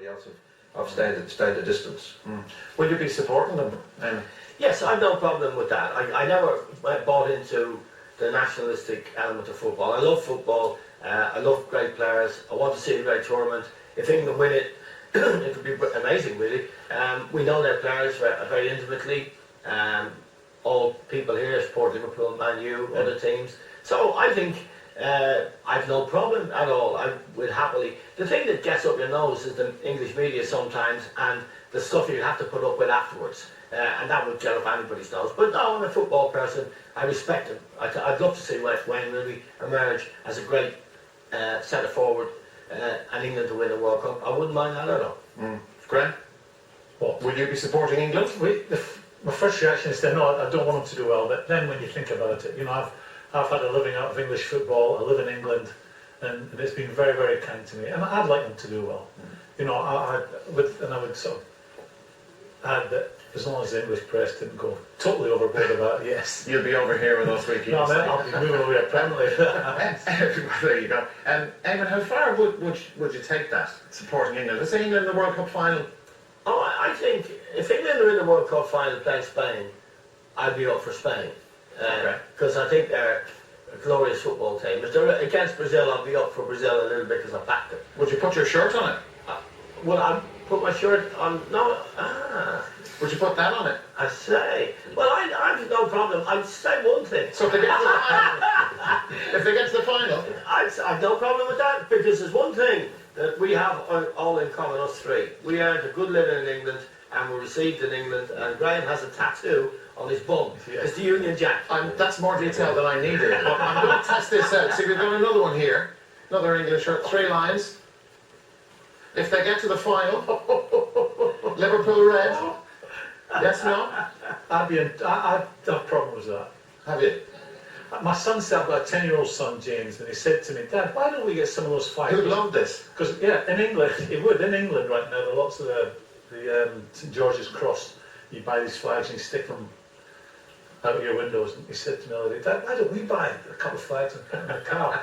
everybody else have stayed the distance. Will you be supporting them? Yes, I've no problem with that. I never bought into the nationalistic element of football. I love football. I love great players. I want to see a great tournament. If England win it, it would be amazing, really. We know their players very intimately. All people here support Liverpool, Man U, other teams. So I think I've no problem at all. I would happily. The thing that gets up your nose is the English media sometimes, and the stuff you have to put up with afterwards. And that would get up anybody's nose. But no, I'm a football person. I respect him. I'd love to see Wayne Rooney emerge as a great centre forward and England to win the World Cup. I wouldn't mind that at all. Graham? What? Will you be supporting England? My first reaction is that no, I don't want them to do well, but then when you think about it, you know, I've had a living out of English football. I live in England, and it's been very, very kind to me, and I'd like them to do well. You know, I would sort of add that as long as the English press didn't go totally overboard about it, yes. You'll be over here with us weekly. No, I'll be moving over here permanently. There you go. Eamon, how far would you take that, supporting England? Let's say England in the World Cup final. Oh, I think if England are in the World Cup final playing Spain, I'd be up for Spain. Because I think they're a glorious football team. If they're against Brazil, I'll be up for Brazil a little bit because I backed them. Would you put your shirt on it? Would I put my shirt on? No. Would you put that on it? I say. Well, I've no problem. I'd say one thing. So if they get to the final, if they get to the final, I've no problem with that, because there's one thing that we have all in common, us three. We earned a good living in England, and were received in England, and Graham has a tattoo on his bum. It's the Union Jack. that's more detail than I needed. But I'm going to test this out. See, we've got another one here. Another English shirt, 3 lines. If they get to the final, Liverpool red. Yes, no? I'd have problems with that. Have you? My son said, I've got a 10-year-old son, James, and he said to me, Dad, why don't we get some of those flags? Who'd love this? Because, yeah, in England, it would. In England right now, there are lots of the St George's Cross. You buy these flags and you stick them out of your windows. And he said to me the other day, Dad, why don't we buy a couple of flags and put them in the car?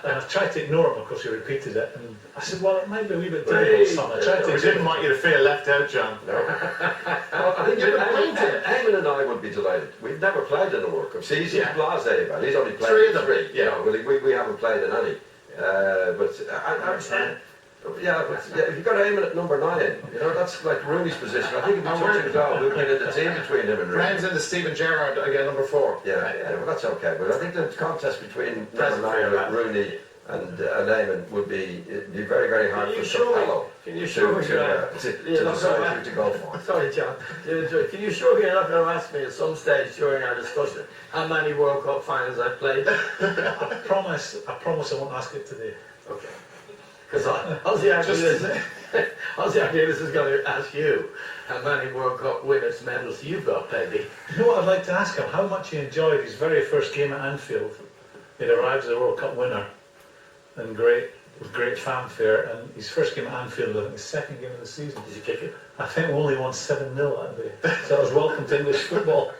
And I've tried to ignore him, of course, he repeated it. And I said, well, it might be a wee bit difficult, son. I tried to. We didn't want you to feel left out, John. No. Well, I think Eamon and I would be delighted. We've never played in a World Cup. See, he's blasé about it. He's only played 3 of them. 3. Yeah, well, we haven't played in any. But I'm saying, if you got Eamon at number 9, you know, that's like Rooney's position. I think if we touch and go, we'll bring in the team between him and Rooney. Graham's into Steven Gerrard again, number 4. Yeah, well, that's okay. But I think the contest between number 9 and Rooney and Eamon would be very, very hard for Sapello to decide who to go for. Sorry, John. Can you show me, you're not going to ask me at some stage during our discussion how many World Cup finals I've played? I promise I won't ask it today. Okay. Because Ozzy Arquelis is going to ask you how many World Cup winners' medals you've got, baby. You know what I'd like to ask him? How much he enjoyed his very first game at Anfield. He'd arrived as a World Cup winner, and with great fanfare, and his first game at Anfield, I think his second game of the season. Did you kick it? I think we only won 7-0 that day. So that was welcome to English football.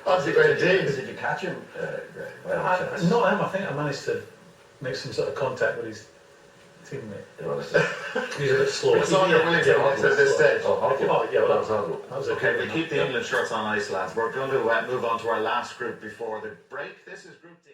That's a great indeed. Did you catch him? Not him, I think I managed to make some sort of contact with his teammate. He's a bit slow. It's all you're willing to watch at this stage. Oh, yeah, well, that was okay. We keep the England shirts on ice, lads. We're going to move on to our last group before the break. This is Group D.